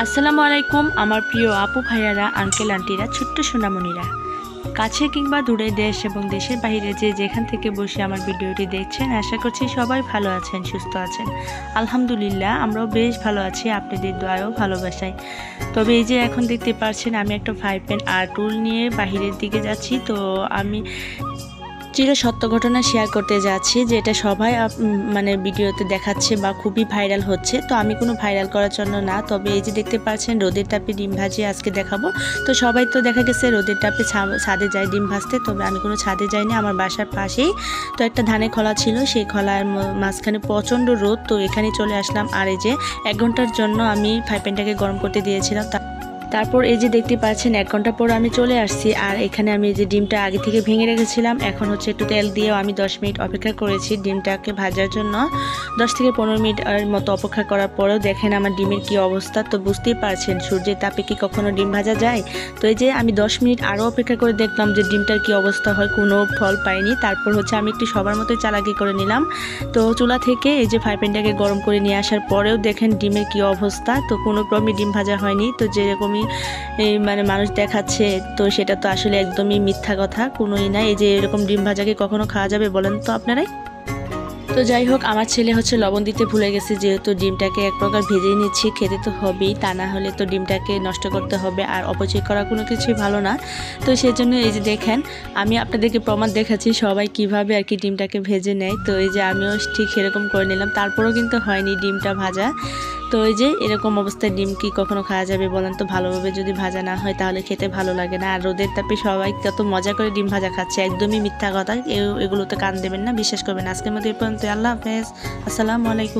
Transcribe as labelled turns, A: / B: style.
A: আসসালামু আলাইকুম আমার প্রিয় আপু ভাইয়ারা, আঙ্কেল আন্টিরা, ছোট্ট সোনামণিরা, কাছে কিংবা দূরে, দেশ এবং দেশের বাইরে যে যেখান থেকে বসে আমার ভিডিওটি দেখছেন, আশা করছি সবাই ভালো আছেন, সুস্থ আছেন। আলহামদুলিল্লাহ, আমরাও বেশ ভালো আছি আপনাদের দোয়ায়ও ভালোবাসায়। তবে এই যে এখন দেখতে পাচ্ছেন আমি একটা ফ্রাই প্যান আর টুল নিয়ে বাহিরের দিকে যাচ্ছি। তো আমি চির সত্য ঘটনা শেয়ার করতে যাচ্ছি, যেটা সবাই মানে ভিডিওতে দেখাচ্ছে বা খুবই ভাইরাল হচ্ছে। তো আমি কোনো ভাইরাল করার জন্য না, তবে এই যে দেখতে পাচ্ছেন রোদের তাপে ডিম ভাজি আজকে দেখাবো। তো সবাই তো দেখা গেছে রোদের তাপে ছাদে যায় ডিম ভাজতে, তবে আমি কোনো ছাদে যাইনি, আমার বাসার পাশেই তো একটা ধানের খলা ছিল, সেই খলার মাঝখানে প্রচণ্ড রোদ। তো এখানে চলে আসলাম, আর এই যে 1 ঘন্টার জন্য আমি ফ্রাই প্যানটাকে গরম করতে দিয়েছিলাম। তারপর এই যে দেখতে পাচ্ছেন 1 ঘন্টা পর আমি চলে আসছি, আর এখানে আমি এই যে ডিমটা আগে থেকে ভেঙে রেখেছিলাম, এখন হচ্ছে একটু তেল দিয়েও আমি 10 মিনিট অপেক্ষা করেছি ডিমটাকে ভাজার জন্য। 10 থেকে 15 মিনিট মতো অপেক্ষা করার পরেও দেখেন আমার ডিমের কি অবস্থা। তো বুঝতেই পারছেন সূর্যের তাপে কি কখনো ডিম ভাজা যায়। তো এই যে আমি 10 মিনিট আরও অপেক্ষা করে দেখলাম যে ডিমটার কি অবস্থা হয়, কোনো ফল পাইনি। তারপর হচ্ছে আমি একটু সবার মতোই চালাকি করে নিলাম। তো চুলা থেকে এই যে ফ্রাই প্যানটাকে গরম করে নিয়ে আসার পরেও দেখেন ডিমের কি অবস্থা। তো কোনো ক্রমে ডিম ভাজা হয়নি। তো যেরকমই মানে মানুষ দেখাচ্ছে, তো সেটা তো আসলে একদমই মিথ্যা কথা, কোনোই না। এই যে এরকম ডিম ভাজাকে কখনো খাওয়া যাবে বলেন তো আপনারাই? তো যাই হোক, আমার ছেলে হচ্ছে লবণ দিতে ভুলে গেছে, যেহেতু ডিমটাকে এক প্রকার ভেজে নিচ্ছি, খেতে তো হবেই, তা না হলে তো ডিমটাকে নষ্ট করতে হবে, আর অপচয় করা কোনো কিছুই ভালো না। তো সেই জন্য এই যে দেখেন আমি আপনাদেরকে প্রমাণ দেখাচ্ছি সবাই কিভাবে আর কি ডিমটাকে ভেজে নেয়। তো এই যে আমিও ঠিক সেরকম করে নিলাম, তারপরেও কিন্তু হয়নি ডিমটা ভাজা। তো এই যে এরকম অবস্থায় ডিম কি কখনো খাওয়া যাবে বলেন তো? ভালোভাবে যদি ভাজা না হয় তাহলে খেতে ভালো লাগে না। আর রোদের তাপে সবাই কত মজা করে ডিম ভাজা খাচ্ছে, একদমই মিথ্যা কথা। এগুলোতে কান দেবেন না, বিশ্বাস করবেন। আজকের মতো এই পর্যন্ত। আল্লাহ হাফেজ, আসসালামু আলাইকুম।